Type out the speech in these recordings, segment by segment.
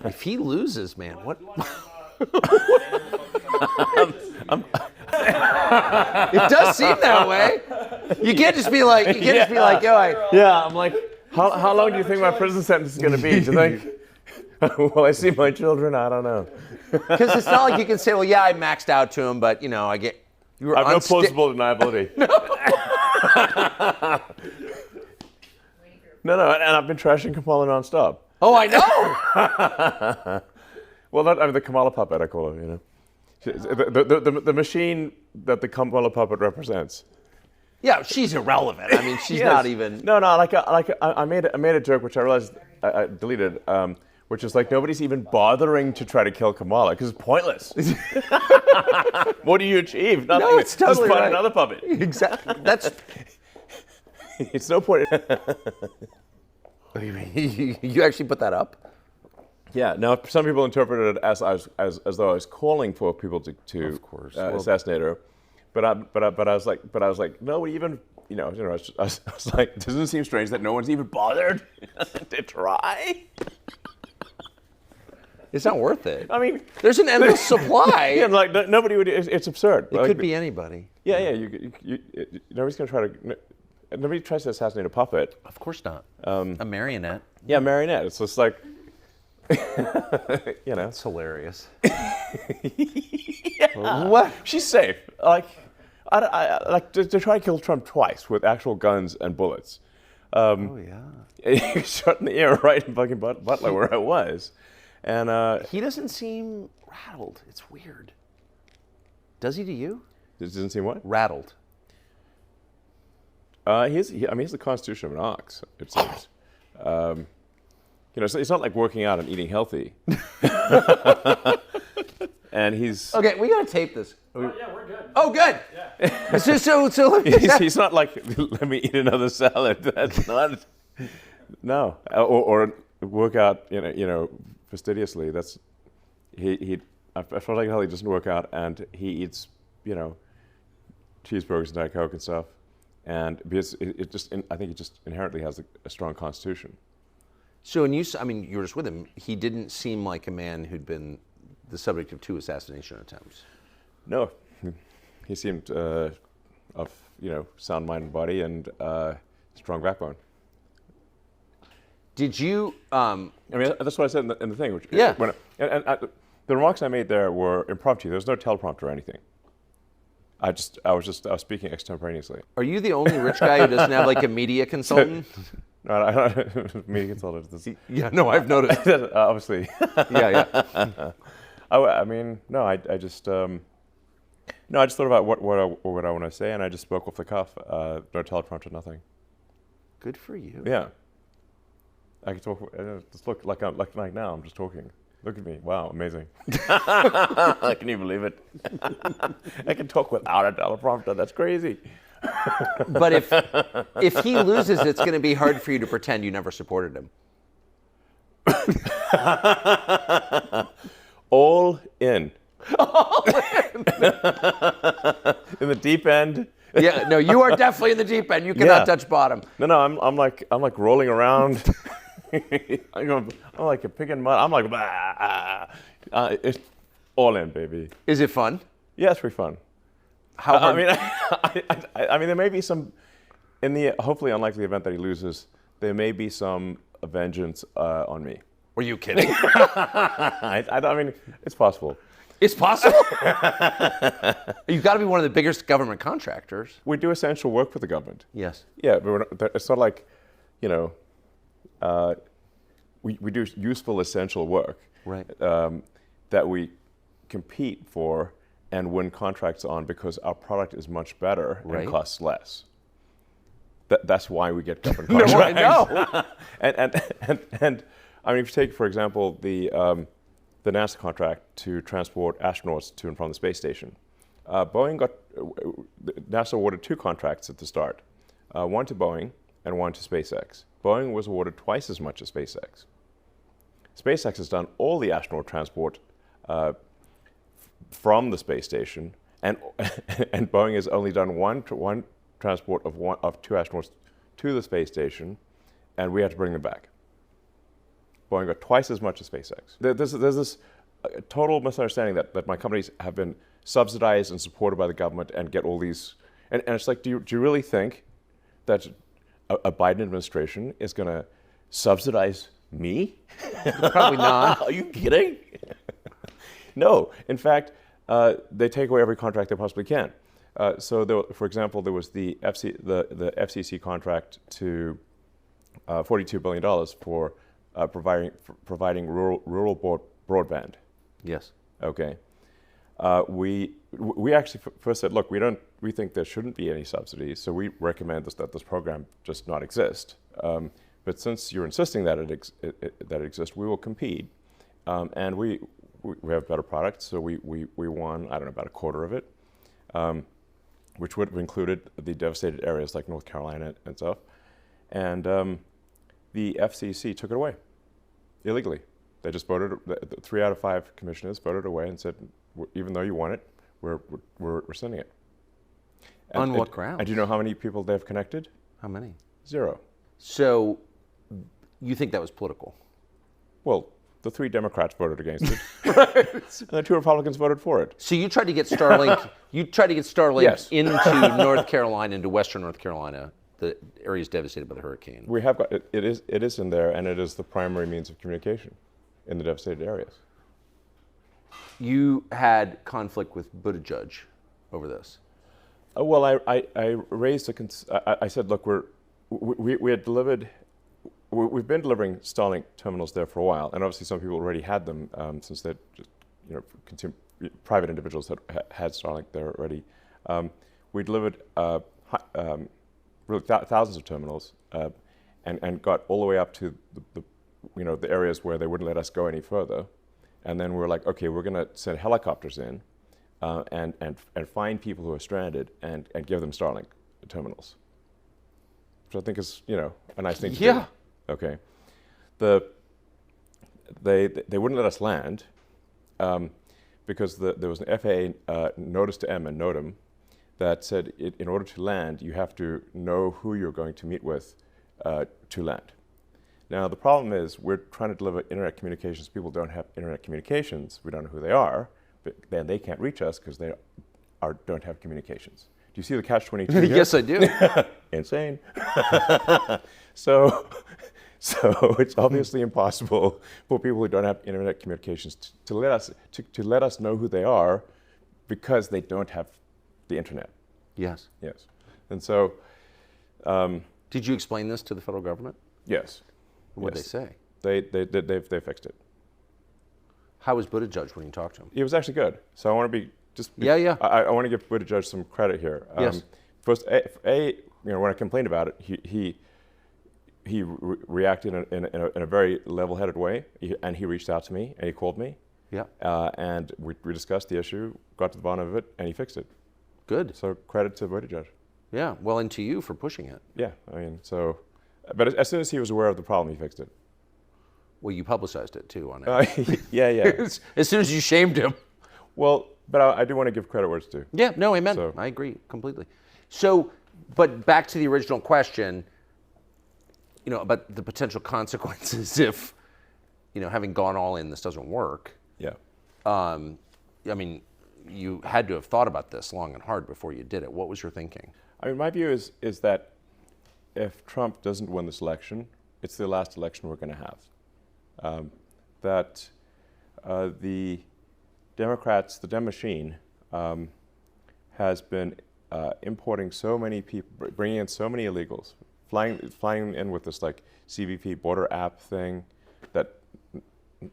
If he loses, man, what? It does seem that way. You can't just be like, yo, Yeah, I'm like, how long do you think my prison sentence is going to be? Do you think, will I see my children? I don't know. because it's not like you can say, well, yeah, I maxed out to him, but I get. You were I have no plausible deniability. No, and I've been trashing Kamala nonstop. Oh, I know. Well, the Kamala puppet, I call her, The machine that the Kamala puppet represents. Yeah, she's irrelevant. I mean, she's not even. No, I made a joke which I realized I deleted, which is like nobody's even bothering to try to kill Kamala because it's pointless. What do you achieve? Nothing. No, it's totally just find right. another puppet. Exactly. That's. It's no point. You actually put that up? Yeah. Now, some people interpreted it as though I was calling for people to Of course. assassinate her, but I was like, nobody even. I was like, it doesn't seem strange that no one's even bothered to try. It's not worth it. I mean, there's an endless supply. Yeah, like nobody would. It's absurd. It could be anybody. Yeah. Nobody's gonna try to. Nobody tries to assassinate a puppet. Of course not. A marionette. Yeah, marionette. It's just like, It's hilarious. Yeah. What? She's safe. Like, I like to try to kill Trump twice with actual guns and bullets. Oh yeah. He shot in the air right in fucking Butler where I was, and he doesn't seem rattled. It's weird. Does he to you? It doesn't seem what? Rattled. He has the constitution of an ox, it seems. It's not like working out and eating healthy. And he's... Okay, we gotta tape this. Yeah, we're good. Oh, good. Yeah. So he's not like, let me eat another salad. That's not... No. Or work out, fastidiously. That's... I feel like he doesn't work out and he eats, cheeseburgers and Diet Coke and stuff. And because I think it just inherently has a strong constitution. So, you were just with him. He didn't seem like a man who'd been the subject of 2 assassination attempts. No, he seemed of sound mind and body and strong backbone. Did you? That's what I said in the thing. Which, yeah. The remarks I made there were impromptu. There was no teleprompter or anything. I was speaking extemporaneously. Are you the only rich guy who doesn't have like a media consultant? No, media consultant. Yeah, no, I've noticed. Obviously. Yeah. I just thought about what I want to say, and I just spoke off the cuff. No teleprompter, nothing. Good for you. Yeah. I can talk. Just look like now. I'm just talking. Look at me. Wow, amazing. Can you believe it? I can talk without a teleprompter. That's crazy. But if he loses, it's going to be hard for you to pretend you never supported him. All in. All in. In the deep end. Yeah, no, you are definitely in the deep end. You cannot touch bottom. No, I'm like rolling around. I'm like a pig in mud. I'm like, it's all in, baby. Is it fun? Yeah, it's pretty fun. How hard? There may be some, in the hopefully unlikely event that he loses, there may be some vengeance on me. Were you kidding? It's possible. It's possible? You've got to be one of the biggest government contractors. We do essential work for the government. Yes. Yeah, but it's not like, we do useful, essential work. Right. That we compete for and win contracts on because our product is much better and costs less. That's why we get government contracts. No, I know. and if you take, for example, the NASA contract to transport astronauts to and from the space station, NASA awarded 2 contracts at the start, one to Boeing and one to SpaceX. Boeing was awarded twice as much as SpaceX. SpaceX has done all the astronaut transport from the space station, and Boeing has only done one transport of 2 astronauts to the space station, and we had to bring them back. Boeing got twice as much as SpaceX. There's this total misunderstanding that my companies have been subsidized and supported by the government and get all these. And it's like, do you really think that a Biden administration is going to subsidize me? Probably not. Are you kidding? No. In fact, they take away every contract they possibly can. So, for example, there was the FCC contract to $42 billion for providing rural broadband. Yes. Okay. We actually first said, look, we think there shouldn't be any subsidies, so we recommend that this program just not exist. But since you're insisting that it exists, we will compete, and we have better products. So we won, I don't know, about a quarter of it, which would have included the devastated areas like North Carolina and stuff. And the FCC took it away illegally. They just voted. 3 out of 5 commissioners voted away and said, even though you want it, we're rescinding it. And on what grounds? And do you know how many people they've connected? How many? 0. So, you think that was political? Well, the 3 Democrats voted against it, and the 2 Republicans voted for it. So you tried to get Starlink. You tried to get Starlink Yes. into North Carolina, into Western North Carolina, the areas devastated by the hurricane. We have got it. It is in there, and it is the primary means of communication in the devastated areas. You had conflict with Buttigieg over this. Well, I raised I said, look, we had delivered. We've been delivering Starlink terminals there for a while, and obviously some people already had them since they're just, private individuals had Starlink there already. We delivered really thousands of terminals, and got all the way up to the areas where they wouldn't let us go any further, and then we're like, okay, we're going to send helicopters in, and find people who are stranded and give them Starlink terminals, which I think is a nice thing to do. Yeah. Okay. They wouldn't let us land because there was an FAA notice to M and NOTAM that said in order to land, you have to know who you're going to meet with to land. Now, the problem is we're trying to deliver internet communications. People don't have internet communications. We don't know who they are, but then they can't reach us because they don't have communications. Do you see the catch-22 here? Yes, I do. Insane. So it's obviously impossible for people who don't have internet communications to let us know who they are because they don't have the internet. Yes. Yes. And so. Did you explain this to the federal government? Yes. What did Yes. they say? They fixed it. How was Buttigieg when you talked to him? It was actually good. So I want to be Yeah. I want to give Buttigieg some credit here. Yes. First, when I complained about it, he reacted in a very level-headed way, and he reached out to me and he called me. Yeah. And we discussed the issue, got to the bottom of it, and he fixed it. Good. So credit to Buttigieg. Yeah. Well, and to you for pushing it. Yeah. I mean, but as soon as he was aware of the problem, he fixed it. Well, you publicized it too on it. Yeah. As soon as you shamed him. Well, but I do want to give credit where it's due. Yeah. No. Amen. So- I agree completely. So, but back to the original question. About the potential consequences if, having gone all in, this doesn't work. Yeah. I mean, you had to have thought about this long and hard before you did it. What was your thinking? I mean, my view is that if Trump doesn't win this election, it's the last election we're going to have. The Democrats, the Dem machine, has been importing so many people, bringing in so many illegals, flying in with this like CBP border app thing that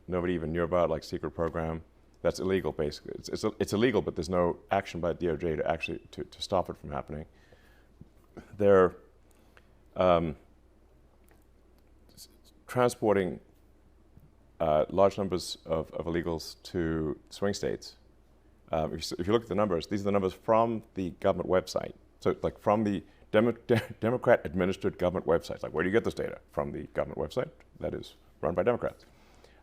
nobody even knew about, like secret program. That's illegal, basically. It's illegal, but there's no action by DOJ to actually to stop it from happening. They're transporting large numbers of illegals to swing states. If you look at the numbers, these are the numbers from the government website. So, like from the Democrat-administered government websites. Like, where do you get this data? From the government website that is run by Democrats.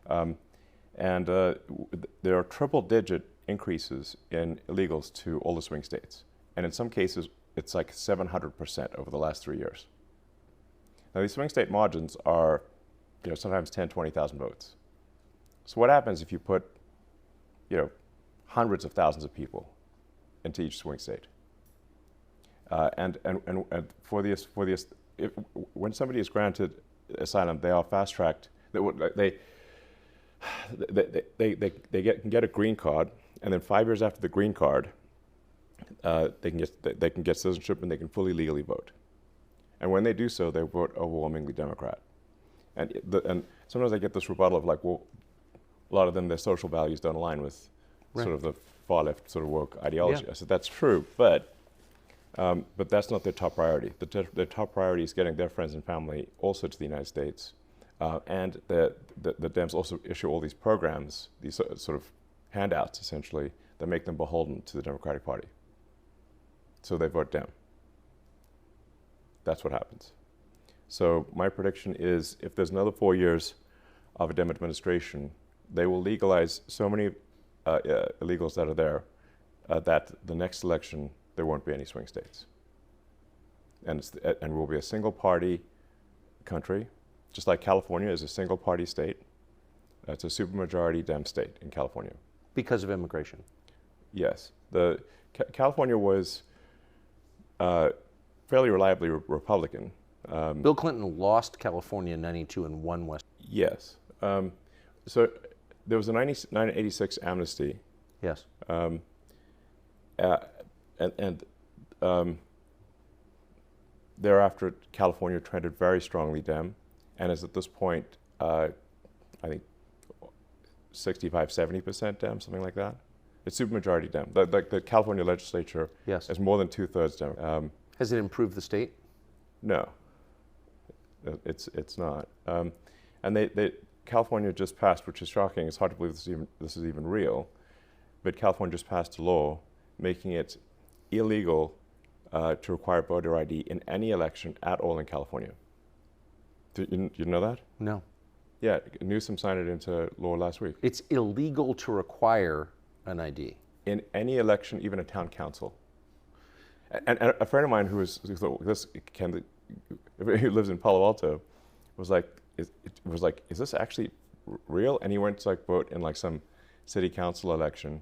And there are triple-digit increases in illegals to all the swing states. And in some cases, it's like 700% over the last 3 years. Now, these swing state margins are sometimes 10, 20,000 votes. So what happens if you put, hundreds of thousands of people into each swing state? And when somebody is granted asylum, they are fast-tracked. They can get a green card, and then 5 years after the green card, they can get citizenship and they can fully legally vote. And when they do so, they vote overwhelmingly Democrat. And sometimes I get this rebuttal of like, well, a lot of them, their social values don't align with sort of the far left sort of woke ideology. Yeah. I said that's true, but that's not their top priority. Their top priority is getting their friends and family also to the United States. And the Dems also issue all these programs, these sort of handouts, essentially, that make them beholden to the Democratic Party. So they vote Dem. That's what happens. So my prediction is if there's another 4 years of a Dem administration, they will legalize so many illegals that are there that the next election, there won't be any swing states. And we'll be a single party country, just like California is a single party state. It's a supermajority Dem state in California. Because of immigration? Yes. California was fairly reliably Republican. Bill Clinton lost California in 92 and won West. Yes. So there was a 1986 amnesty. Yes. Thereafter, California trended very strongly Dem, and is at this point, I think, 65-70% Dem, something like that. It's supermajority Dem. The California legislature has more than 2/3 Dem. Has it improved the state? No, it's not. And California just passed, which is shocking. It's hard to believe this is even real, but California just passed a law making it illegal to require voter ID in any election at all in California. You know that? No. Yeah, Newsom signed it into law last week. It's illegal to require an ID. In any election, even a town council. And a friend of mine who lives in Palo Alto was like, is this actually real? And he went to vote in some city council election.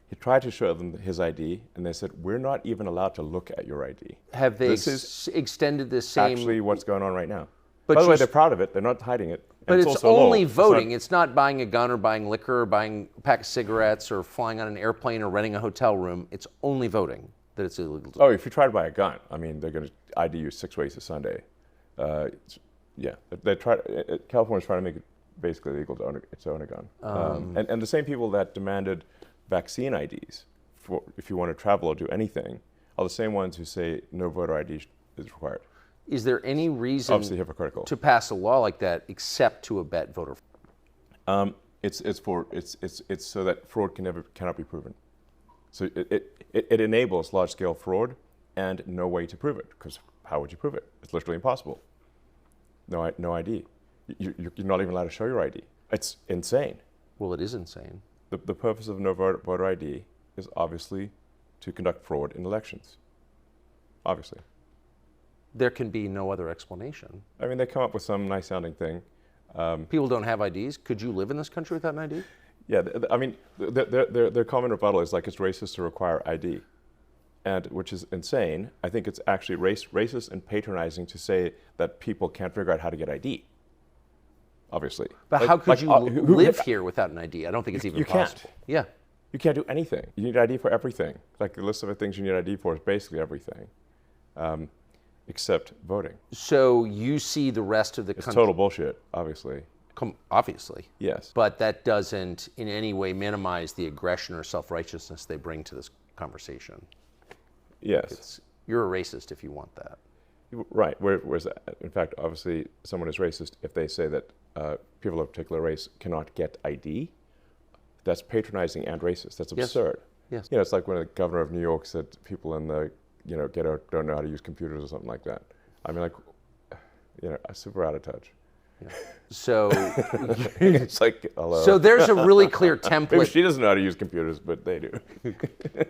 He tried to show them his ID, and they said, we're not even allowed to look at your ID. Have they extended the same? Actually what's going on right now. But by the way, they're proud of it. They're not hiding it. But it's only voting. It's not buying a gun or buying liquor or buying a pack of cigarettes or flying on an airplane or renting a hotel room. It's only voting that it's illegal to do. Oh, if you try to buy a gun, they're going to ID you 6 ways to Sunday. Yeah, California's trying to make it basically illegal to own a gun. And the same people that demanded vaccine IDs if you want to travel or do anything are the same ones who say no voter ID is required. Is there any reason obviously hypocritical to pass a law like that except to abet voter fraud? It's so that fraud cannot be proven. So it enables large-scale fraud and no way to prove it, because how would you prove it? It's literally impossible. No ID. You're not even allowed to show your ID. It's insane. Well, it is insane. The purpose of no voter ID is obviously to conduct fraud in elections. Obviously. There can be no other explanation. They come up with some nice-sounding thing. People don't have IDs. Could you live in this country without an ID? Yeah, their common rebuttal is it's racist to require ID, and which is insane. I think it's actually racist and patronizing to say that people can't figure out how to get ID. Obviously. But how could you live here without an ID? I don't think it's even possible. Can't. Yeah. You can't do anything. You need ID for everything. The list of the things you need ID for is basically everything. Except voting. So you see the rest of the country. It's total bullshit, obviously. Obviously. Yes. But that doesn't in any way minimize the aggression or self-righteousness they bring to this conversation. Yes. You're a racist if you want that. Right. Whereas, in fact, obviously, someone is racist if they say that people of a particular race cannot get ID. That's patronizing and racist. That's absurd. Yes. It's like when the governor of New York said people in the ghetto don't know how to use computers or something like that. Super out of touch. Yeah. So it's hello. So there's a really clear template. Maybe she doesn't know how to use computers, but they do.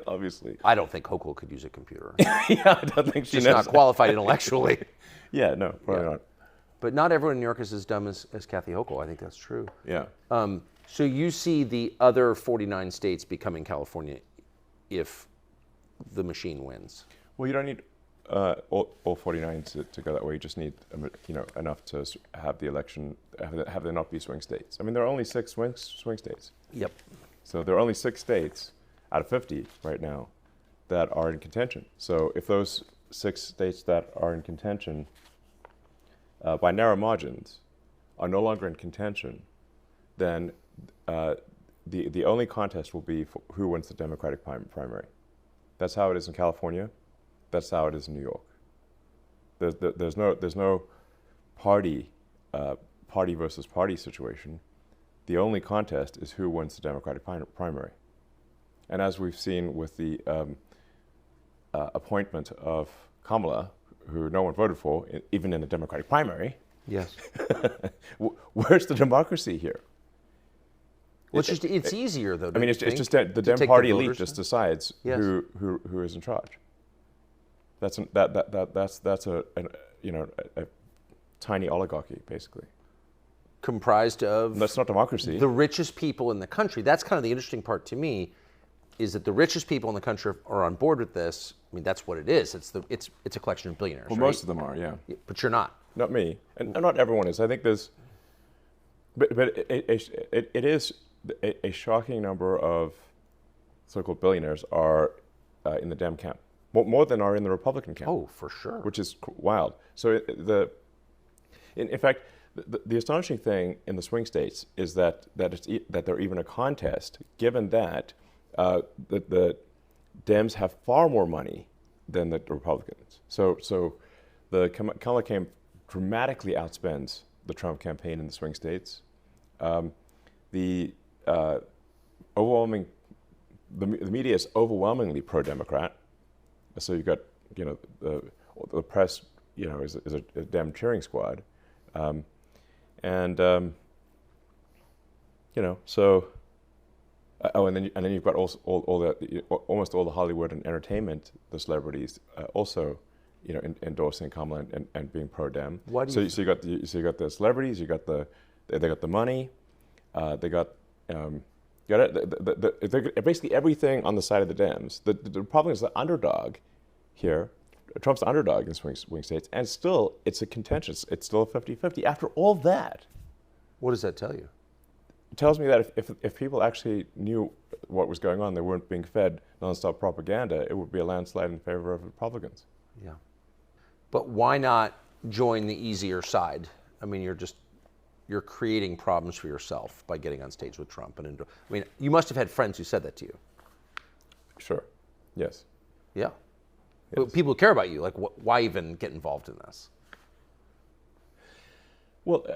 Obviously. I don't think Hochul could use a computer. Yeah, I don't think she's not qualified intellectually. Yeah, no, probably But not everyone in New York is as dumb as Kathy Hochul. I think that's true. Yeah. So you see the other 49 states becoming California if the machine wins? Well, you don't need all 49 to go that way. You just need enough to have the election, have there not be swing states. I mean, there are only 6 swing states. Yep. So there are only 6 states out of 50 right now that are in contention. So if those 6 states that are in contention by narrow margins are no longer in contention, then the only contest will be for who wins the Democratic primary. That's how it is in California. That's how it is in New York. There's no party versus party situation. The only contest is who wins the Democratic primary. And as we've seen with the appointment of Kamala, who no one voted for, even in the Democratic primary. Yes. Where's the democracy here? Well, it's easier though. I mean, it's just that the Dem party elite just decides who is in charge. That's a tiny oligarchy, basically. Comprised of. That's not democracy. The richest people in the country. That's kind of the interesting part to me, is that the richest people in the country are on board with this. I mean, that's what it is. It's a collection of billionaires. Well, right? most of them are, yeah. But you're not. Not me, and not everyone is. I think there's, but it is a shocking number of so-called billionaires are in the Dem camp, more than are in the Republican camp. Oh, for sure. Which is wild. So in fact, the astonishing thing in the swing states is that they're even a contest, given that the Dems have far more money than the Republicans. So the Kamala campaign dramatically outspends the Trump campaign in the swing states. The media is overwhelmingly pro-Democrat. So you've got the press is a Dem cheering squad, so. And then you've got also almost all the Hollywood and entertainment, the celebrities also, endorsing Kamala and being pro-Dem. So you got the celebrities, they got the money, they got basically everything on the side of the Dems. The Republicans are the underdog here. Trump's the underdog in swing states, and still it's a contentious. It's still a 50-50. After all that, what does that tell you? It tells me that if people actually knew what was going on, they weren't being fed nonstop propaganda, it would be a landslide in favor of Republicans. Yeah. But why not join the easier side? I mean, you're creating problems for yourself by getting on stage with Trump. I mean, you must have had friends who said that to you. Sure. Yes. Yeah. Yes. But people who care about you, like, why even get involved in this? Well,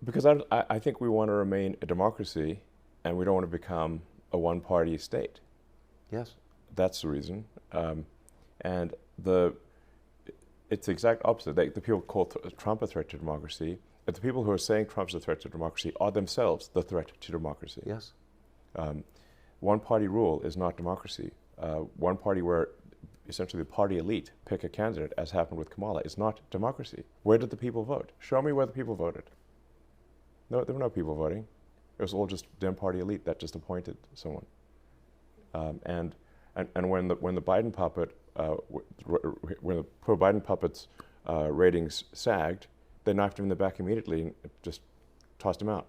because I think we want to remain a democracy, and we don't want to become a one-party state. Yes. That's the reason. And it's the exact opposite. The people call Trump a threat to democracy, but the people who are saying Trump's a threat to democracy are themselves the threat to democracy. Yes. One-party rule is not democracy. One party where essentially the party elite pick a candidate, as happened with Kamala, is not democracy. Where did the people vote? Show me where the people voted. No, there were no people voting. It was all just Dem party elite that just appointed someone. And when the Biden puppet, when the pro-Biden puppet's ratings sagged, they knocked him in the back immediately and just tossed him out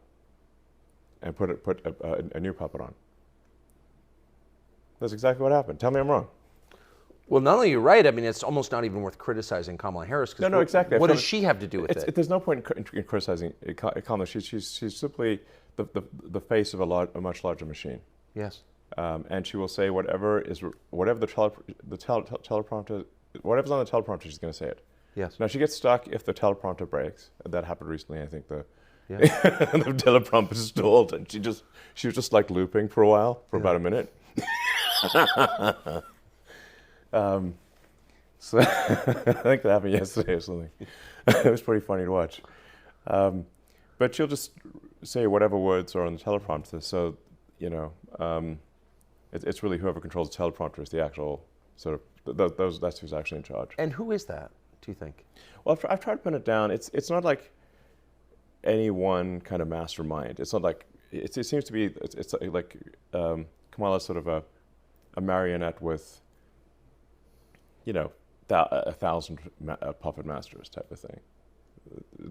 and put a new puppet on. That's exactly what happened. Tell me I'm wrong. Well, not only are you right, I mean, it's almost not even worth criticizing Kamala Harris. No, exactly. What does she have to do with it? There's no point in criticizing Kamala. She's simply the face of a much larger machine. Yes. And she will say whatever the teleprompter, whatever's on the teleprompter, she's going to say it. Yes. Now she gets stuck if the teleprompter breaks. That happened recently. I think the teleprompter stalled, and she was just like looping for a while, for about a minute. So I think that happened yesterday or something. It was pretty funny to watch. But she'll just say whatever words are on the teleprompter. So, it's really whoever controls the teleprompter is the actual sort of, that's who's actually in charge. And who is that? do you think? Well, I've tried to pin it down. It's not like any one kind of mastermind. It's not like it seems to be. It's like Kamala's sort of a marionette with, you know, 1,000 puppet masters type of thing.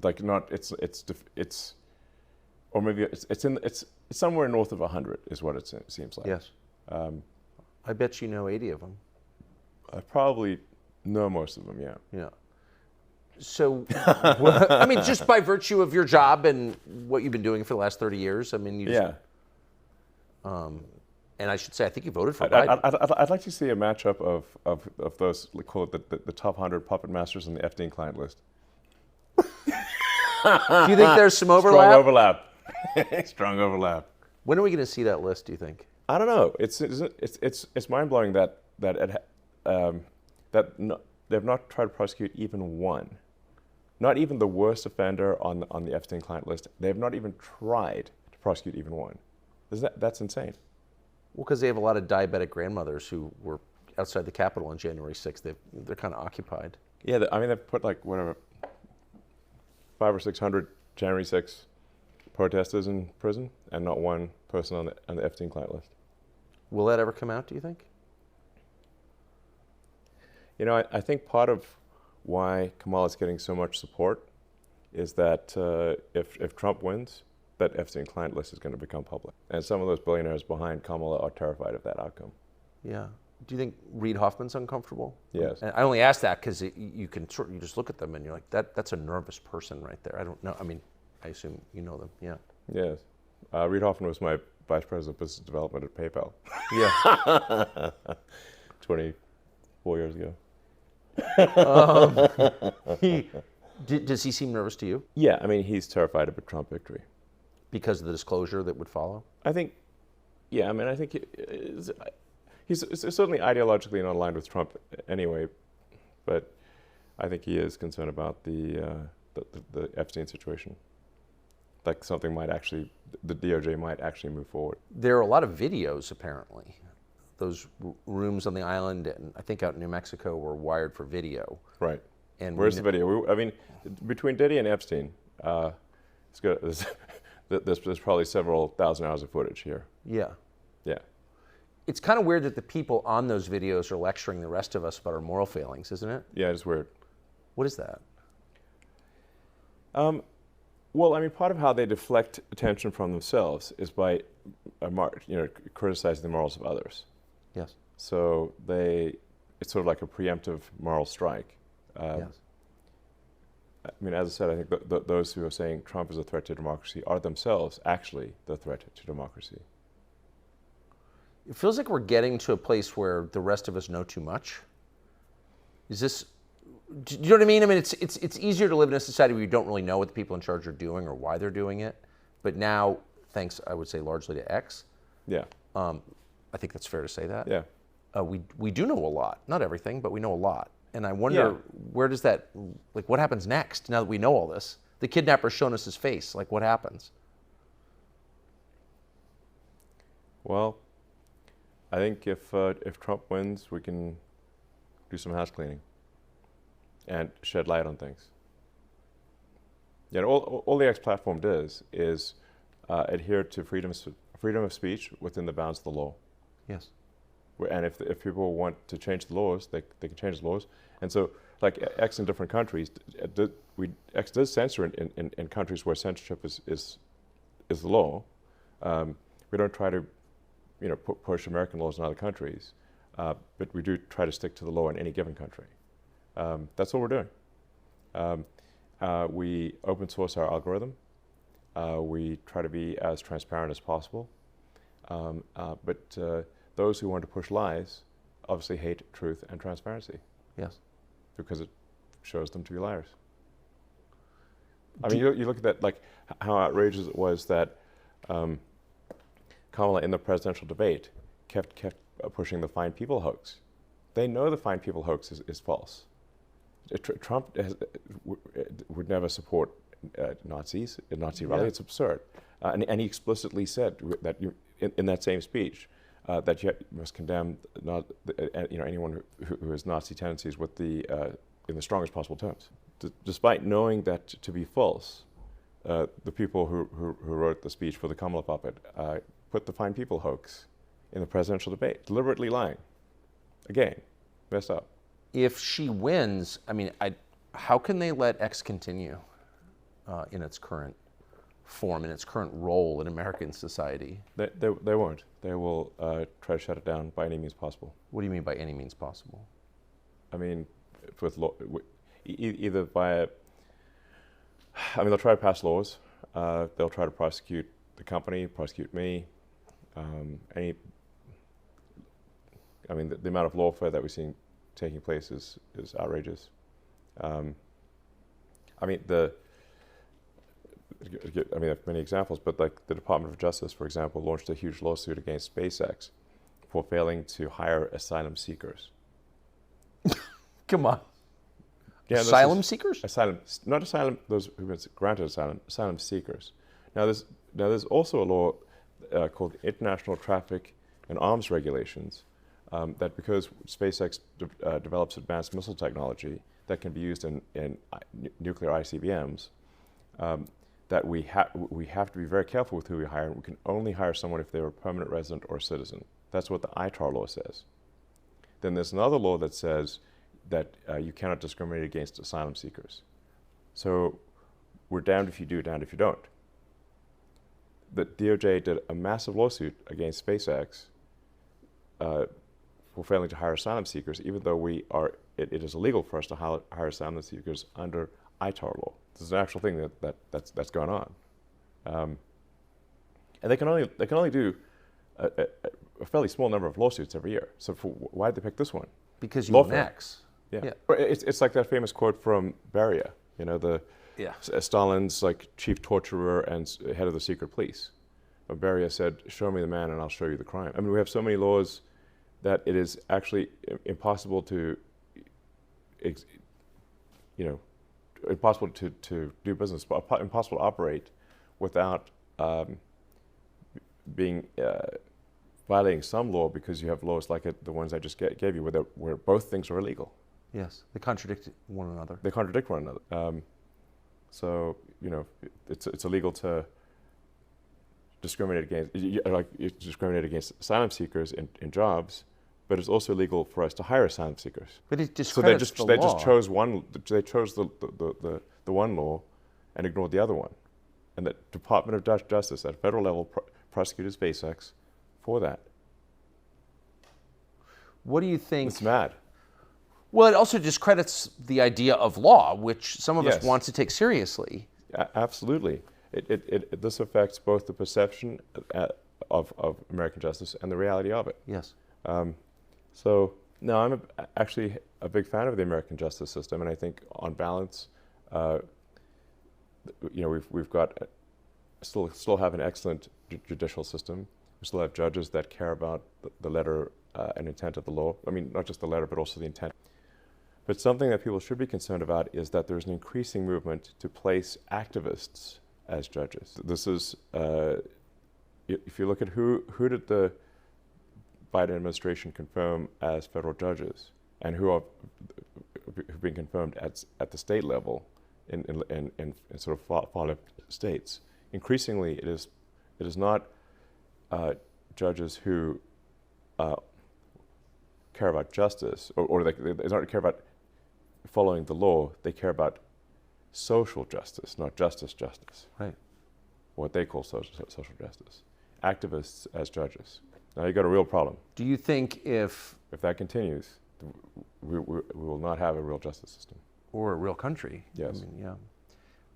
Like not it's or maybe it's somewhere north of 100 is what it seems like. Yes. I bet you know 80 of them. I probably know most of them. Yeah. Yeah. So, I mean, just by virtue of your job and what you've been doing for the last 30 years, I mean, you just, and I should say, I think you voted for Biden. I'd like to see a matchup of those, call it the top 100 puppet masters on the Epstein client list. Do you think there's some overlap? Strong overlap. Strong overlap. When are we going to see that list, do you think? I don't know. It's mind blowing that they've not tried to prosecute even one. Not even the worst offender on the Epstein client list. They've not even tried to prosecute even one. That's insane. Well, because they have a lot of diabetic grandmothers who were outside the Capitol on January 6th. They're kind of occupied. Yeah, I mean, they've put like, whatever, 500 or 600 January 6th protesters in prison, and not one person on the Epstein client list. Will that ever come out, do you think? You know, I think part of why Kamala's getting so much support is that if Trump wins, that Epstein client list is going to become public. And some of those billionaires behind Kamala are terrified of that outcome. Yeah. Do you think Reid Hoffman's uncomfortable? Yes. And I only ask that because you just look at them and you're like, that's a nervous person right there. I don't know. I mean, I assume you know them. Yeah. Yes. Reid Hoffman was my vice president of business development at PayPal. Yeah. 24 years ago. Does he seem nervous to you? Yeah, I mean, he's terrified of a Trump victory. Because of the disclosure that would follow? I think he's certainly ideologically not aligned with Trump anyway, but I think he is concerned about the Epstein situation. Like something the DOJ might actually move forward. There are a lot of videos, apparently. Those rooms on the island, and I think out in New Mexico, were wired for video. Right. And where's the video? I mean, between Diddy and Epstein, there's probably several thousand hours of footage here. Yeah. Yeah. It's kind of weird that the people on those videos are lecturing the rest of us about our moral failings, isn't it? Yeah, it's weird. What is that? Well, I mean, part of how they deflect attention from themselves is by, criticizing the morals of others. Yes. So it's sort of like a preemptive moral strike. Yes. I mean, as I said, I think those who are saying Trump is a threat to democracy are themselves actually the threat to democracy. It feels like we're getting to a place where the rest of us know too much. Is this? Do you know what I mean? I mean, it's easier to live in a society where you don't really know what the people in charge are doing or why they're doing it. But now, thanks, I would say, largely to X. Yeah. I think that's fair to say that. Yeah. We do know a lot. Not everything, but we know a lot. And I wonder, where does that, like, what happens next now that we know all this? The kidnapper's shown us his face. Like, what happens? Well, I think if Trump wins, we can do some house cleaning and shed light on things. Yeah, all the X platform does is adhere to freedom of speech within the bounds of the law. Yes. And if people want to change the laws, they can change the laws. And so, like X in different countries, X does censor in countries where censorship is the law. We don't try to, push American laws in other countries, but we do try to stick to the law in any given country. That's what we're doing. We open source our algorithm. We try to be as transparent as possible. But those who want to push lies obviously hate truth and transparency. Yes. Because it shows them to be liars. I mean, you look at that, like how outrageous it was that Kamala in the presidential debate kept pushing the Fine People hoax. They know the Fine People hoax is false. Trump would never support Nazis, a Nazi rally. It's absurd. And he explicitly said that in that same speech that you must condemn anyone who has Nazi tendencies with the in the strongest possible terms. Despite knowing that to be false, the people who wrote the speech for the Kamala puppet put the Fine People hoax in the presidential debate, deliberately lying. Again, messed up. If she wins, I mean, how can they let X continue in its current form, in its current role in American society? They won't. They will try to shut it down by any means possible. What do you mean by any means possible? I mean, with either by they'll try to pass laws. They'll try to prosecute the company, prosecute me. The amount of lawfare that we're seeing taking place is outrageous. I have many examples, but like the Department of Justice, for example, launched a huge lawsuit against SpaceX for failing to hire asylum seekers. Come on. Yeah, asylum seekers? Not asylum, those who've been granted asylum seekers. Now there's also a law called International Traffic and Arms Regulations that because SpaceX develops advanced missile technology that can be used in nuclear ICBMs, that we have to be very careful with who we hire. We can only hire someone if they're a permanent resident or a citizen. That's what the ITAR law says. Then there's another law that says that you cannot discriminate against asylum seekers. So we're damned if you do, damned if you don't. The DOJ did a massive lawsuit against SpaceX for failing to hire asylum seekers, even though it is illegal for us to hire asylum seekers under ITAR law. This is an actual thing that's going on, and they can only do a fairly small number of lawsuits every year. So why did they pick this one? Because you own X. Yeah. It's like that famous quote from Beria, Stalin's like chief torturer and head of the secret police. Beria said, "Show me the man and I'll show you the crime." I mean, we have so many laws that it is actually impossible to do business, impossible to operate without being violating some law, because you have laws like the ones I just gave you, where both things are illegal. Yes, they contradict one another. They contradict one another. So it's illegal to discriminate against asylum seekers in jobs, but it's also illegal for us to hire asylum seekers. But it discredits the law. They just chose one. They chose the one law and ignored the other one. And the Department of Justice at federal level prosecuted SpaceX for that. What do you think? It's mad. Well, it also discredits the idea of law, which some of us Yes. want to take seriously. Absolutely. This affects both the perception of American justice and the reality of it. Yes. So, no, I'm actually a big fan of the American justice system, and I think, on balance, we've got still have an excellent judicial system. We still have judges that care about the letter and intent of the law. I mean, not just the letter, but also the intent. But something that people should be concerned about is that there's an increasing movement to place activists as judges. This is, if you look at who did the Biden administration confirm as federal judges, and who've been confirmed at the state level in sort of following states. Increasingly, it is not judges who care about justice, or they don't care about following the law. They care about social justice, not justice. Right. What they call social justice. Activists as judges. Now you've got a real problem. Do you think if that continues, we will not have a real justice system. Or a real country? Yes. I mean,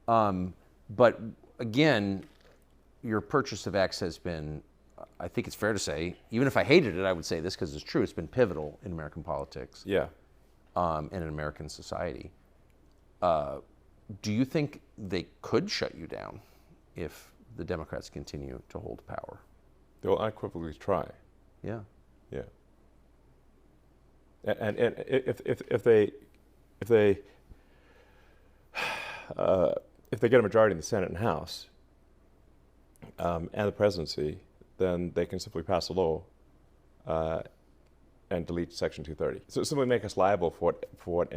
yeah. But again, your purchase of X has been, I think it's fair to say, even if I hated it, I would say this because it's true, it's been pivotal in American politics. Yeah. And in American society. Do you think they could shut you down if the Democrats continue to hold power? They will unequivocally try. Yeah. Yeah. And if they get a majority in the Senate and House and the presidency, then they can simply pass a law and delete Section 230. So simply make us liable for what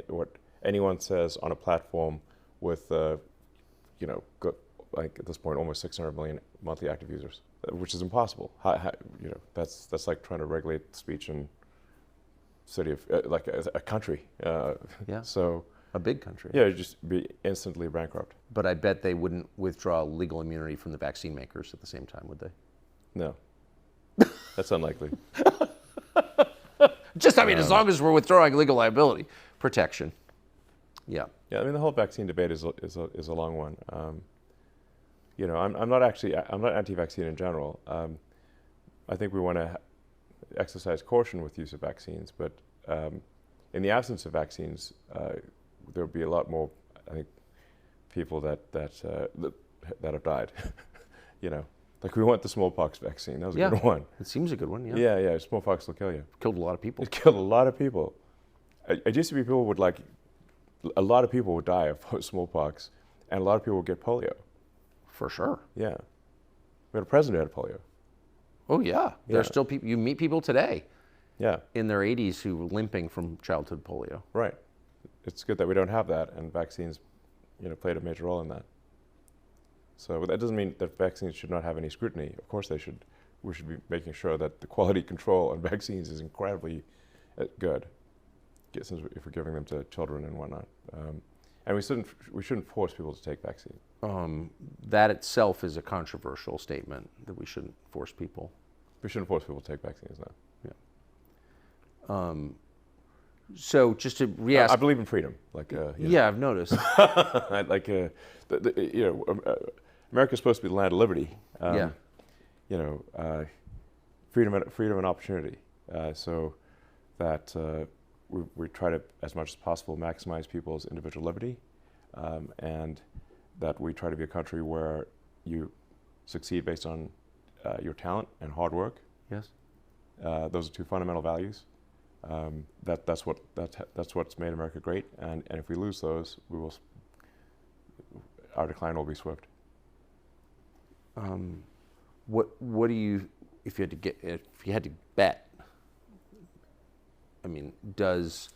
what anyone says on a platform with, like at this point, almost 600 million monthly active users, which is impossible. That's like trying to regulate speech in city of like a country. Yeah. So a big country. yeah, you'd just be instantly bankrupt. But I bet they wouldn't withdraw legal immunity from the vaccine makers at the same time, would they? No, that's unlikely. As long as we're withdrawing legal liability protection. Yeah. Yeah, I mean the whole vaccine debate is a long one. I'm not anti-vaccine in general. I think we want to exercise caution with use of vaccines, but in the absence of vaccines, there will be a lot more, I think, people that have died. Like we want the smallpox vaccine. That was a good one. It seems a good one. Yeah. Yeah. Smallpox will kill you. Killed a lot of people. It killed a lot of people. It used to be a lot of people would die of smallpox, and a lot of people would get polio. For sure. Yeah. We had a president who had polio. Oh yeah. There's still people. You meet people today. Yeah. In their 80s who were limping from childhood polio. Right. It's good that we don't have that, and vaccines, played a major role in that. So that doesn't mean that vaccines should not have any scrutiny. Of course they should. We should be making sure that the quality control on vaccines is incredibly good, if we're giving them to children and whatnot. And we shouldn't force people to take vaccines. That itself is a controversial statement, that we shouldn't force people. We shouldn't force people to take vaccines, no. Yeah. So just to re-ask, I believe in freedom. Yeah, I've noticed. America's supposed to be the land of liberty. Yeah. Freedom and opportunity. So that we try to, as much as possible, maximize people's individual liberty, and that we try to be a country where you succeed based on your talent and hard work. Yes. Those are two fundamental values. That's what's made America great, and if we lose those, our decline will be swift. What do you, if you had to bet? I mean, does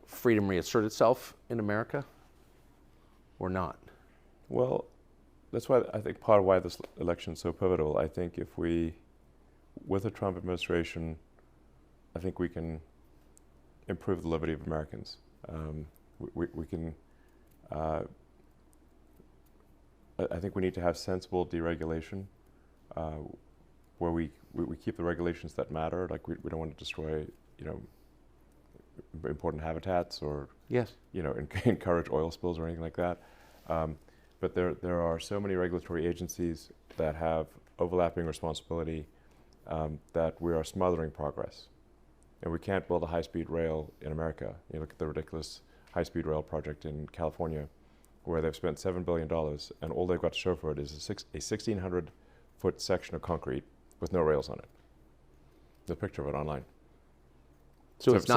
freedom reassert itself in America, or not? Well, that's why I think part of why this election is so pivotal. I think if we, with the Trump administration, I think we can improve the liberty of Americans. We can. I think we need to have sensible deregulation, where we keep the regulations that matter. Like we don't want to destroy, important habitats or yes, encourage oil spills or anything like that. But there are so many regulatory agencies that have overlapping responsibility that we are smothering progress. And we can't build a high-speed rail in America. You look at the ridiculous high-speed rail project in California, where they've spent $7 billion, and all they've got to show for it is a 1,600-foot section of concrete with no rails on it. There's a picture of it online. So it's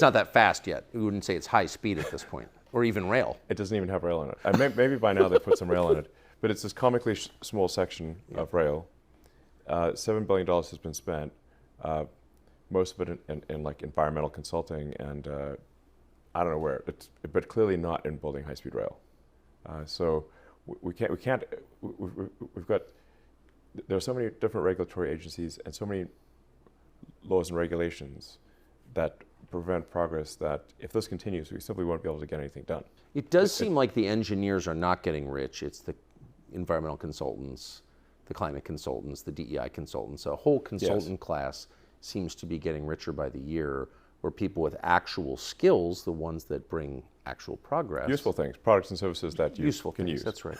not that fast yet. We wouldn't say it's high speed at this point, or even rail. It doesn't even have rail on it. Maybe by now they put some rail on it, but it's this comically small section of rail. $7 billion has been spent. Most of it in like environmental consulting and I don't know where, but clearly not in building high-speed rail. So we've got, there are so many different regulatory agencies and so many laws and regulations that prevent progress that if this continues, we simply won't be able to get anything done. It does seem like the engineers are not getting rich. It's the environmental consultants, the climate consultants, the DEI consultants. A whole consultant class seems to be getting richer by the year, where people with actual skills, the ones that bring actual progress. Useful things, products and services that you can use. That's right.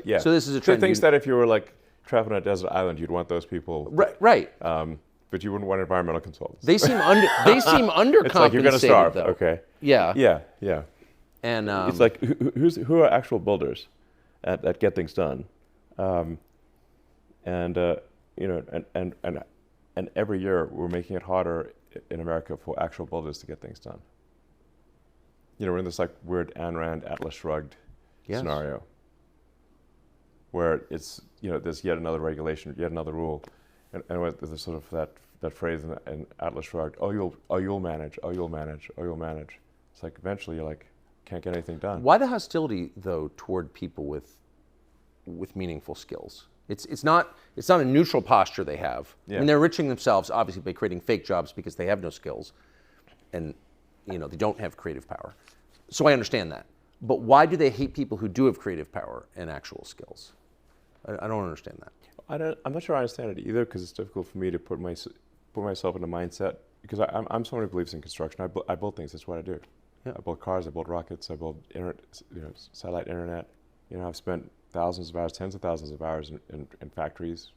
Yeah. So this is a trend. Things that if you were like traveling on a desert island, you'd want those people. Right. But you wouldn't want environmental consultants. They seem undercompensated. It's like you're going to starve. Though. Okay. Yeah. And it's like who are actual builders that get things done, and every year we're making it harder in America for actual builders to get things done. We're in this like weird Ayn Rand Atlas Shrugged scenario, where it's there's yet another regulation, yet another rule, and there's sort of that phrase in Atlas Shrugged, you'll manage, you'll manage, you'll manage. It's like eventually you're like, can't get anything done. Why the hostility, though, toward people with meaningful skills? It's not a neutral posture they have. Yeah. I mean, they're enriching themselves obviously by creating fake jobs because they have no skills, and they don't have creative power. So I understand that. But why do they hate people who do have creative power and actual skills? I don't understand that. I'm not sure I understand it either, because it's difficult for me to put myself in a mindset, because I'm someone who believes in construction. I build things. That's what I do. Yeah. I build cars. I build rockets. I build satellite internet. I've spent thousands of hours, tens of thousands of hours in factories,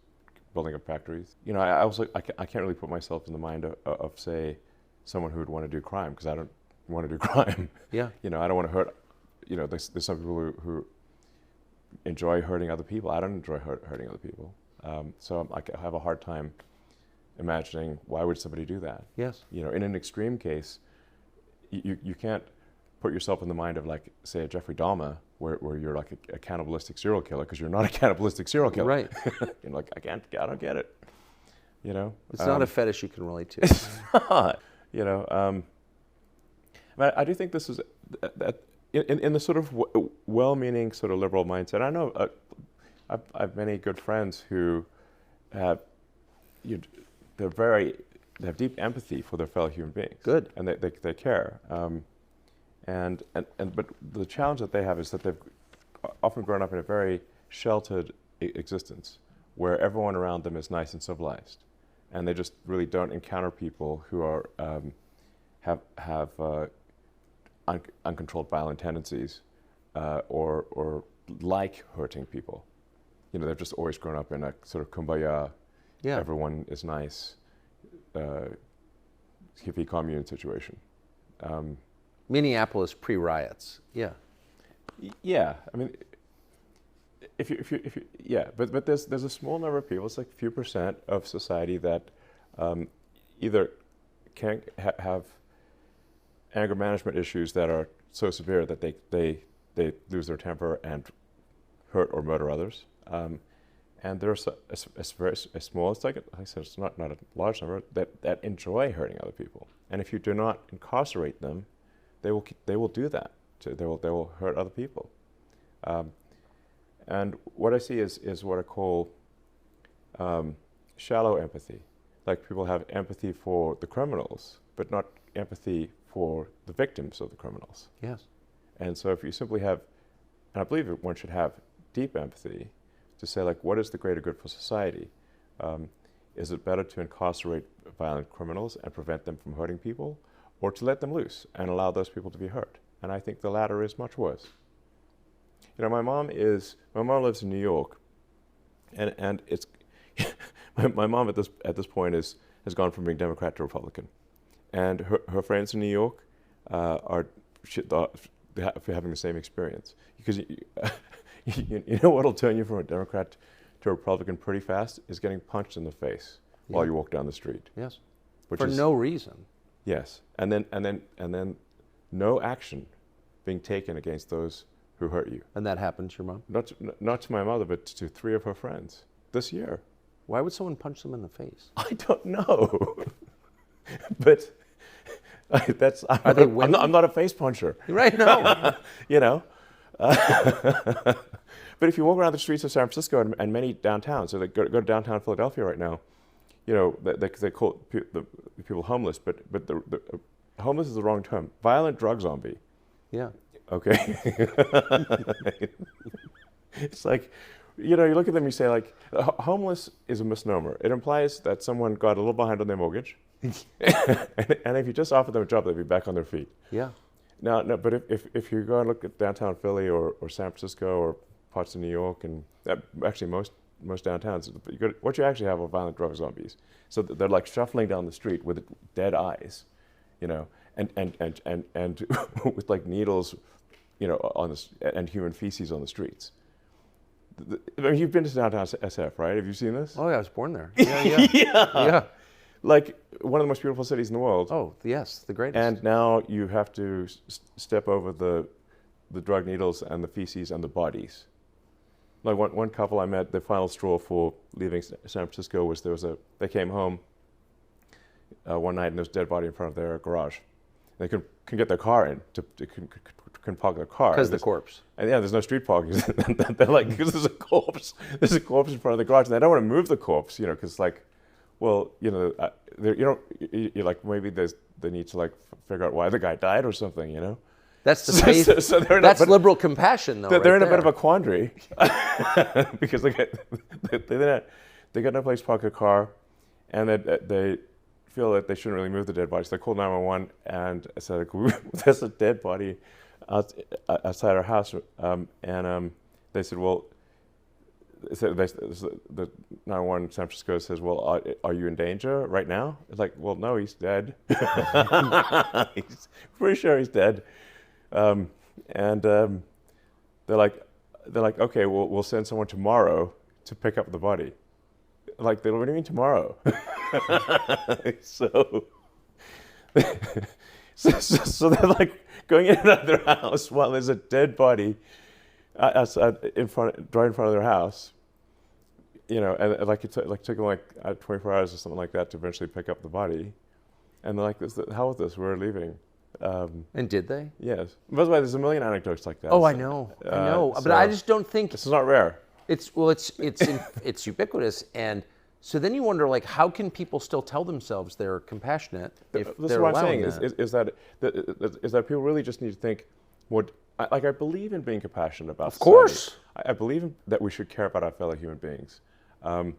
building up factories. I can't really put myself in the mind of say someone who would want to do crime, because I don't want to do crime. Yeah. I don't want to hurt. There's some people who enjoy hurting other people. I don't enjoy hurting other people. So I have a hard time imagining why would somebody do that. Yes. In an extreme case, you can't put yourself in the mind of, like, say, a Jeffrey Dahmer, where you're like a cannibalistic serial killer, because you're not a cannibalistic serial killer. Right. You're like, I don't get it. It's not a fetish you can relate to. It's not. I do think this is that in the sort of well-meaning sort of liberal mindset. I know I have many good friends who have they have deep empathy for their fellow human beings. Good. And they care. But the challenge that they have is that they've often grown up in a very sheltered existence, where everyone around them is nice and civilized, and they just really don't encounter people who are have uncontrolled violent tendencies, or like hurting people. They've just always grown up in a sort of kumbaya, everyone is nice, hippie commune situation. Minneapolis pre-riots. Yeah. Yeah, I mean, if you but there's a small number of people. It's like a few percent of society that either can't have anger management issues that are so severe that they lose their temper and hurt or murder others. And there's a very small, it's like I said, it's not a large number that enjoy hurting other people. And if you do not incarcerate them, they will do that. So they will hurt other people. And what I see is what I call shallow empathy. Like, people have empathy for the criminals, but not empathy for the victims of the criminals. Yes. And so if you simply have, and I believe one should have deep empathy to say, like, what is the greater good for society? Is it better to incarcerate violent criminals and prevent them from hurting people, or to let them loose and allow those people to be hurt? And I think the latter is much worse. My mom lives in New York, and it's my mom at this point has gone from being Democrat to Republican, and her friends in New York are having the same experience, because you know what'll turn you from a Democrat to a Republican pretty fast is getting punched in the face while you walk down the street. Yes. For no reason. Yes, and then no action being taken against those who hurt you. And that happened to your mom? Not to my mother, but to 3 of her friends this year. Why would someone punch them in the face? I don't know, but I'm not a face puncher. Right? No. But if you walk around the streets of San Francisco and many downtowns, so they go to downtown Philadelphia right now, they call the people homeless, but the homeless is the wrong term. Violent drug zombie. Yeah. Okay. It's like, you look at them, you say, like, homeless is a misnomer. It implies that someone got a little behind on their mortgage, and if you just offer them a job, they'd be back on their feet. Yeah. No, but if you go and look at downtown Philly or San Francisco or parts of New York, and actually most downtowns, what you actually have are violent drug zombies. So they're like shuffling down the street with dead eyes, and with like needles, and human feces on the streets. I mean, you've been to downtown SF, right? Have you seen this? Oh yeah, I was born there. Yeah. Yeah. Like, one of the most beautiful cities in the world. Oh yes, the greatest. And now you have to step over the drug needles and the feces and the bodies. Like one couple I met, the final straw for leaving San Francisco was they came home one night and there was a dead body in front of their garage. They couldn't get their car in, couldn't park their car. Because the corpse. And yeah, there's no street parking. They're like, because there's a corpse in front of the garage, and they don't want to move the corpse, because like, well, you're like, maybe they need to like figure out why the guy died or something, That's the faith. That's liberal compassion, though. They're right in a bit of there. a quandary because they got no place to park a car, and they feel that they shouldn't really move the dead body. So they called 911 and said, "There's a dead body outside our house," and they said, "Well." The 911 in San Francisco says, "Well, are you in danger right now?" It's like, "Well, no, he's dead." He's pretty sure he's dead. And they're like, "Okay, we'll send someone tomorrow to pick up the body." Like, what do you mean tomorrow? so they're like going in and out of their house while there's a dead body outside right in front of their house. And like it took them like 24 hours or something like that to eventually pick up the body. And they're like, "How is this? We're leaving." And did they? Yes. By the way, there's a million anecdotes like that. Oh, I know. But I just don't think this is not rare. it's it's ubiquitous, and so then you wonder, like, how can people still tell themselves they're compassionate if This is they're what I'm allowing saying that? is that people really just need to think what. I believe in being compassionate about. Of course. I believe that we should care about our fellow human beings. I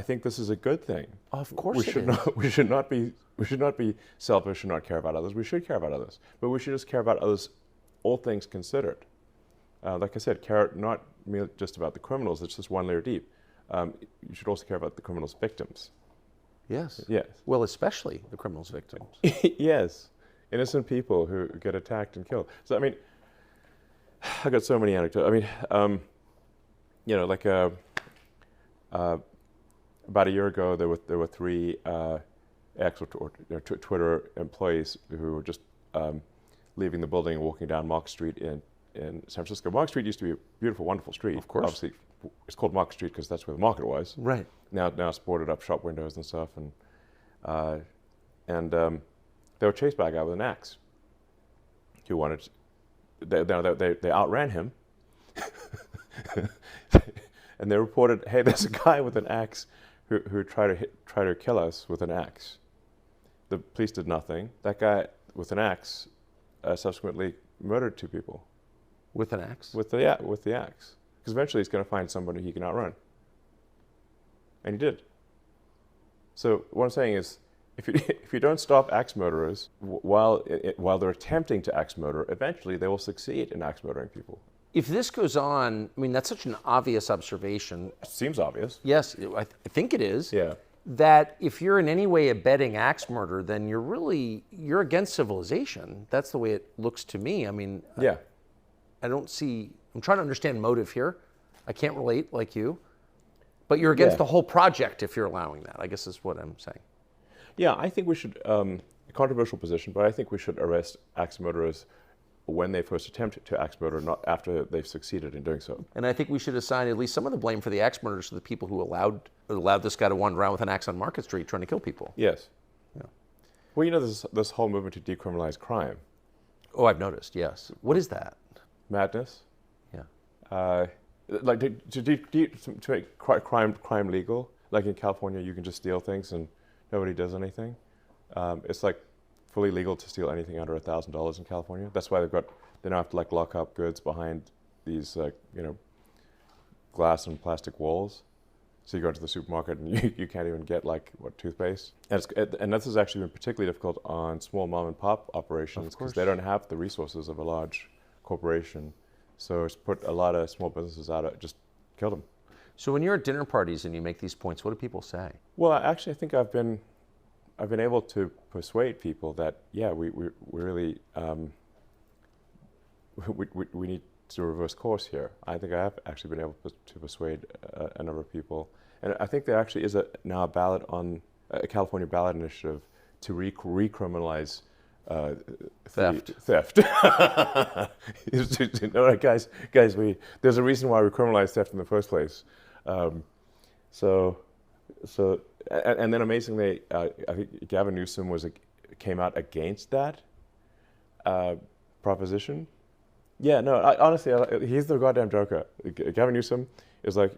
think this is a good thing. Of course, we should not be selfish and not care about others. We should care about others, but we should just care about others, all things considered. Like I said, care not merely just about the criminals. It's just one layer deep. You should also care about the criminals' victims. Yes. Yes. Well, especially the criminals' victims. Yes, innocent people who get attacked and killed. So I mean, I got so many anecdotes. I mean, like about a year ago, there were three Twitter employees who were just leaving the building and walking down Mark Street in San Francisco. Mark Street used to be a beautiful, wonderful street. Of course. Obviously, it's called Mark Street because that's where the market was. Right. Now it's boarded up shop windows and stuff, and they were chased by a guy with an axe. Who wanted? They outran him, and they reported, "Hey, there's a guy with an axe who tried to kill us with an axe." The police did nothing. That guy with an axe subsequently murdered two people. With an axe? With the axe, because eventually he's going to find somebody he can outrun, and he did. So what I'm saying is, if you don't stop axe murderers while they're attempting to axe murder, eventually they will succeed in axe murdering people. If this goes on, I mean, that's such an obvious observation. It seems obvious. Yes, I think it is. Yeah. That if you're in any way abetting axe murder, then you're against civilization. That's the way it looks to me. I mean, Yeah. I'm trying to understand motive here. I can't relate like you. But you're against the whole project if you're allowing that, I guess is what I'm saying. Yeah, I think we should, a controversial position, but I think we should arrest axe murderers when they first attempt to axe murder, not after they've succeeded in doing so. And I think we should assign at least some of the blame for the axe murders to the people who allowed this guy to wander around with an axe on Market Street trying to kill people. Yes. Yeah. Well, there's this whole movement to decriminalize crime. Oh, I've noticed, yes. What is that? Madness. Yeah. Like to make crime legal. Like in California, you can just steal things and nobody does anything. It's like fully legal to steal anything under $1,000 in California. That's why they now have to like lock up goods behind these glass and plastic walls. So you go into the supermarket and you can't even get toothpaste. And this has actually been particularly difficult on small mom and pop operations because they don't have the resources of a large corporation. So it's put a lot of small businesses just killed them. So when you're at dinner parties and you make these points, what do people say? Well, actually, I think I've been able to persuade people that we really we need to reverse course here. I think I have actually been able to persuade a number of people, and I think there actually is now a California ballot initiative to recriminalize Theft. No, guys, there's a reason why we criminalize theft in the first place. And then amazingly, I think Gavin Newsom came out against that proposition. Yeah, no, honestly, he's the goddamn Joker. Gavin Newsom is like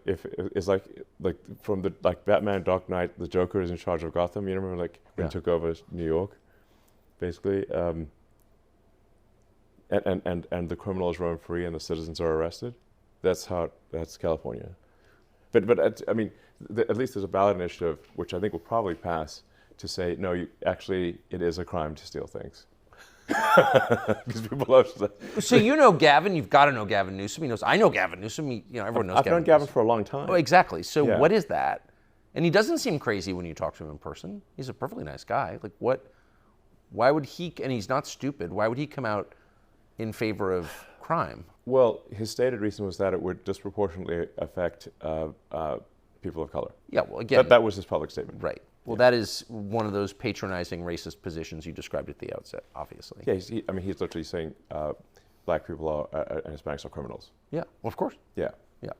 from the Batman Dark Knight, the Joker is in charge of Gotham. You remember when he took over New York, basically, and the criminals roam free and the citizens are arrested. That's California. But at least there's a ballot initiative, which I think will probably pass, to say no, it is a crime to steal things. Because people love that. So Gavin, you've got to know Gavin Newsom. He knows I know Gavin Newsom. Everyone knows. I've known Gavin for a long time. Oh, exactly. So what is that? And he doesn't seem crazy when you talk to him in person. He's a perfectly nice guy. Like what? Why would he? And he's not stupid. Why would he come out in favor of crime? Well, his stated reason was that it would disproportionately affect people of color. Yeah. Well, again, that was his public statement. Right. Well, that is one of those patronizing racist positions you described at the outset, obviously. Yeah, he's literally saying black people and Hispanics are criminals. Yeah, well, of course. Yeah. Yeah.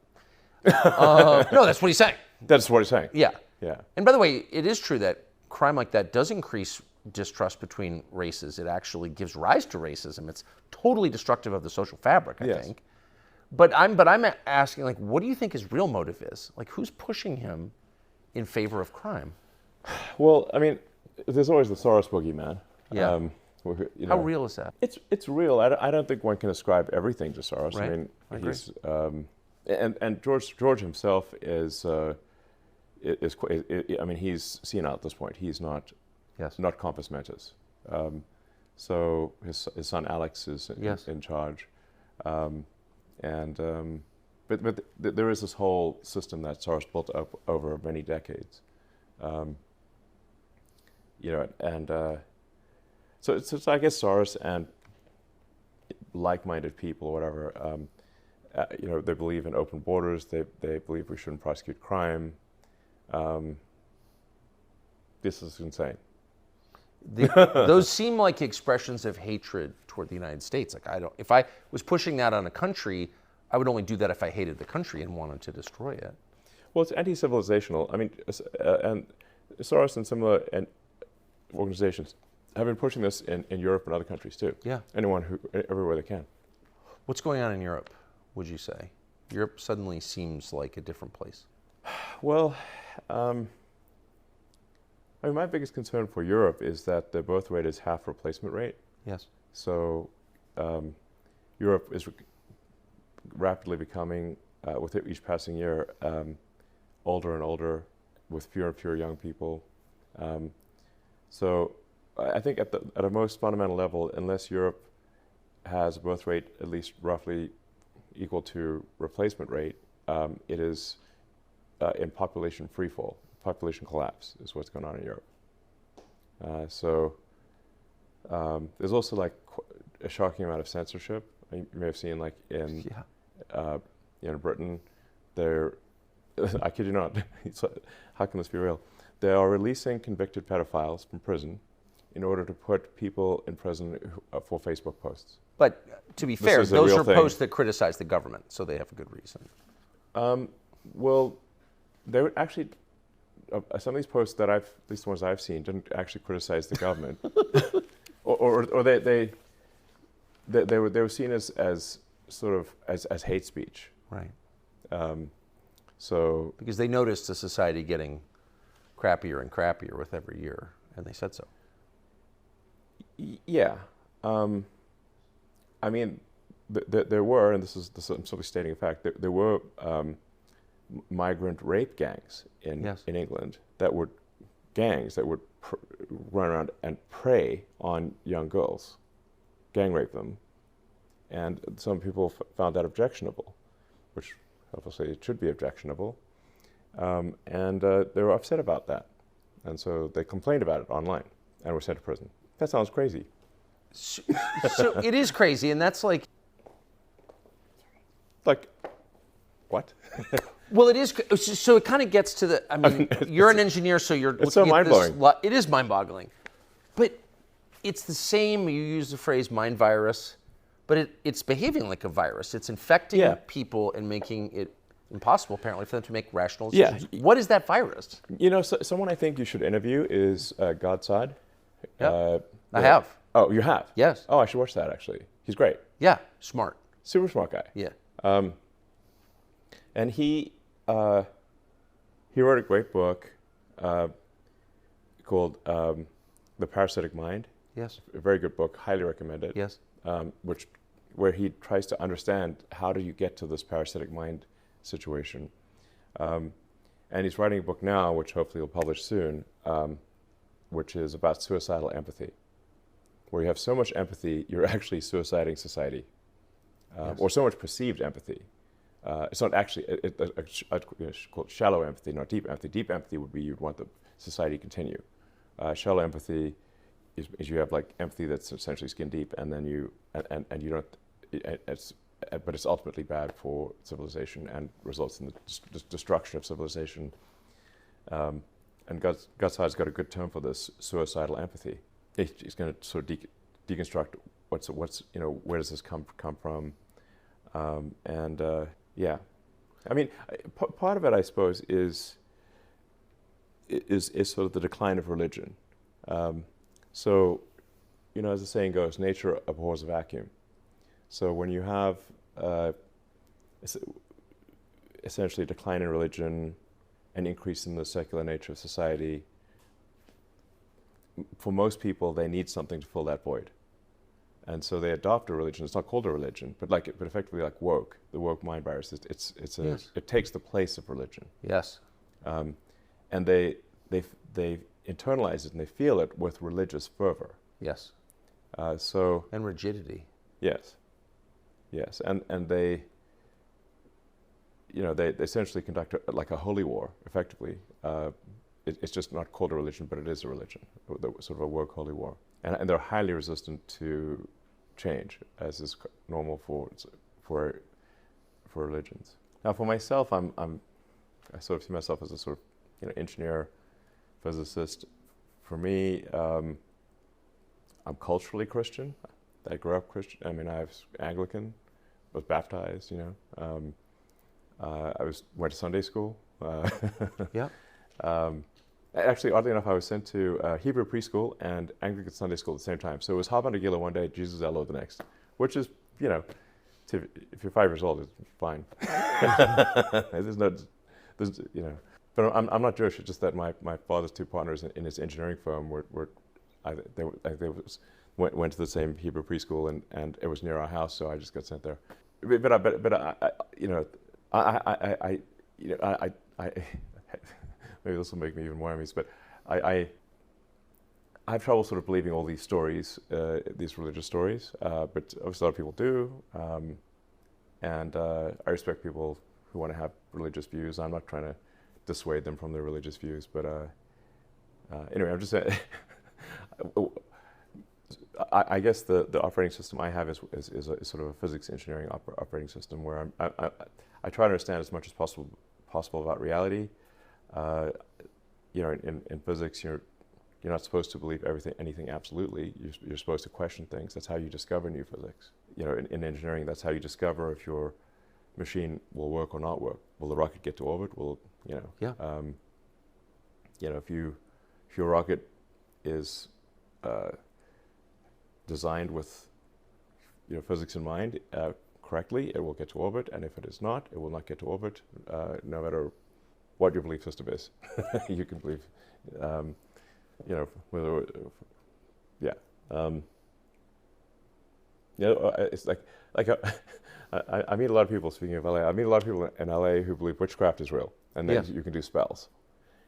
No, that's what he's saying. That's what he's saying. Yeah. Yeah. And by the way, it is true that crime like that does increase distrust between races. It actually gives rise to racism. It's totally destructive of the social fabric, I think. But I'm asking, what do you think his real motive is? Who's pushing him in favor of crime? Well, there's always the Soros boogeyman. Yeah. How real is that? It's real. I don't think one can ascribe everything to Soros. Right. I he's and George himself is he's senile at this point. He's not compos mentis. So his son Alex is in charge, but there is this whole system that Soros built up over many decades. So it's I guess Soros and like-minded people, or whatever. They believe in open borders. They believe we shouldn't prosecute crime. This is insane. Those seem like expressions of hatred toward the United States. If I was pushing that on a country, I would only do that if I hated the country and wanted to destroy it. Well, it's anti-civilizational. And Soros and similar organizations have been pushing this in Europe and other countries too. Yeah. Everywhere they can. What's going on in Europe, would you say? Europe suddenly seems like a different place. Well, my biggest concern for Europe is that the birth rate is half replacement rate. Yes. So Europe is rapidly becoming, with each passing year, older and older, with fewer and fewer young people. So I think at a most fundamental level, unless Europe has a birth rate at least roughly equal to replacement rate, it is in population freefall. Population collapse is what's going on in Europe. There's also a shocking amount of censorship. You may have seen in Britain, I kid you not, how can this be real? They are releasing convicted pedophiles from prison in order to put people in prison for Facebook posts. But to be fair, those are posts that criticize the government, so they have a good reason. Well, they would actually, some of these posts at least the ones I've seen, didn't actually criticize the government, or they were seen as sort of as hate speech. Right. So because they noticed the society getting crappier and crappier with every year, and they said so. Yeah. There were, and this is I'm simply stating a fact, there were migrant rape gangs in England that would run around and prey on young girls, gang rape them, and some people found that objectionable, which obviously it should be objectionable, and they were upset about that, and so they complained about it online and were sent to prison. That sounds crazy. So it is crazy, and that's like what? Well, it is. So it kind of gets to the. You're an engineer, so you're. It's so mind-blowing. It is mind-boggling, but it's the same. You use the phrase mind virus, but it's behaving like a virus. It's infecting people and making it impossible, apparently, for them to make rational decisions. Yeah. What is that virus? Someone I think you should interview is Godside. Yeah. I have. Oh, you have? Yes. Oh, I should watch that, actually. He's great. Yeah, smart. Super smart guy. Yeah. And he wrote a great book called The Parasitic Mind. Yes. A very good book. Highly recommend it. Yes. Where he tries to understand how do you get to this parasitic mind situation. And he's writing a book now, which hopefully he'll publish soon, which is about suicidal empathy, where you have so much empathy, you're actually suiciding society, or so much perceived empathy. It's not actually, I'd call it shallow empathy, not deep empathy. Deep empathy would be you'd want the society to continue. Shallow empathy is you have like empathy that's essentially skin deep, and then you don't, but it's ultimately bad for civilization and results in the destruction of civilization. And Gutside's got a good term for this: suicidal empathy. He's going to sort of deconstruct what's where does this come from, yeah. I mean, part of it, I suppose, is sort of the decline of religion. So, as the saying goes, nature abhors a vacuum. So when you have essentially a decline in religion, an increase in the secular nature of society, for most people, they need something to fill that void. And so they adopt a religion. It's not called a religion, but effectively like woke, the woke mind virus. It takes the place of religion. Yes. And they internalize it and they feel it with religious fervor. Yes. And rigidity. Yes. And they essentially conduct like a holy war, effectively. It's just not called a religion, but it is a religion, sort of a woke holy war. And they're highly resistant to change, as is normal for religions. Now, for myself, I sort of see myself as a sort of engineer, physicist. For me, I'm culturally Christian. I grew up Christian. I mean, I was Anglican, was baptized. I went to Sunday school. Yeah. Actually, oddly enough, I was sent to Hebrew preschool and Anglican Sunday school at the same time. So it was Hava Nagila one day, Jesus Elo the next, which is, if you're 5 years old, it's fine. But I'm not Jewish. It's just that my father's two partners in his engineering firm went to the same Hebrew preschool, and it was near our house, so I just got sent there. Maybe this will make me even more amused, but I have trouble sort of believing all these stories, these religious stories, but obviously a lot of people do, and I respect people who want to have religious views. I'm not trying to dissuade them from their religious views, but anyway, I'm just saying, I guess the operating system I have is sort of a physics engineering operating system where I try to understand as much as possible about reality. In physics, you're not supposed to believe anything absolutely. You're supposed to question things. That's how you discover new physics. In engineering, that's how you discover if your machine will work or not work. Will the rocket get to orbit? If your rocket is designed with physics in mind correctly, it will get to orbit, and if it is not, it will not get to orbit, no matter what your belief system is. You can believe, it's like I meet a lot of people, speaking of LA, I meet a lot of people in LA who believe witchcraft is real, and then you can do spells,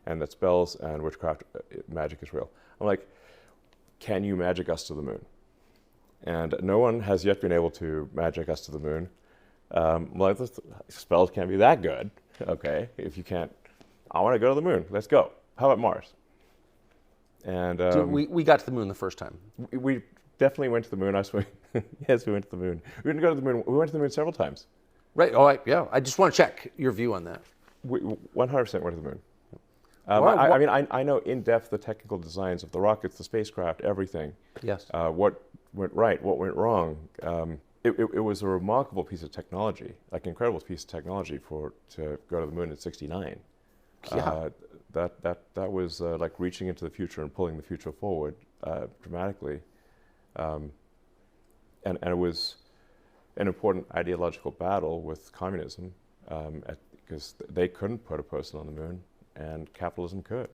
and that spells and witchcraft, magic is real. I'm like, can you magic us to the moon? And no one has yet been able to magic us to the moon. Spells can't be that good. Okay, if you can't, I want to go to the moon. Let's go. How about Mars? And we got to the moon the first time. We definitely went to the moon. Yes, we went to the moon. We didn't go to the moon. We went to the moon several times. Right. All right. Yeah. I just want to check your view on that. We 100% went to the moon. I mean, I know in depth the technical designs of the rockets, the spacecraft, everything. Yes. What went right, what went wrong. It was a remarkable piece of technology, like an incredible piece of technology to go to the moon in '69. Yeah. That was like reaching into the future and pulling the future forward dramatically. And it was an important ideological battle with communism because they couldn't put a person on the moon and capitalism could.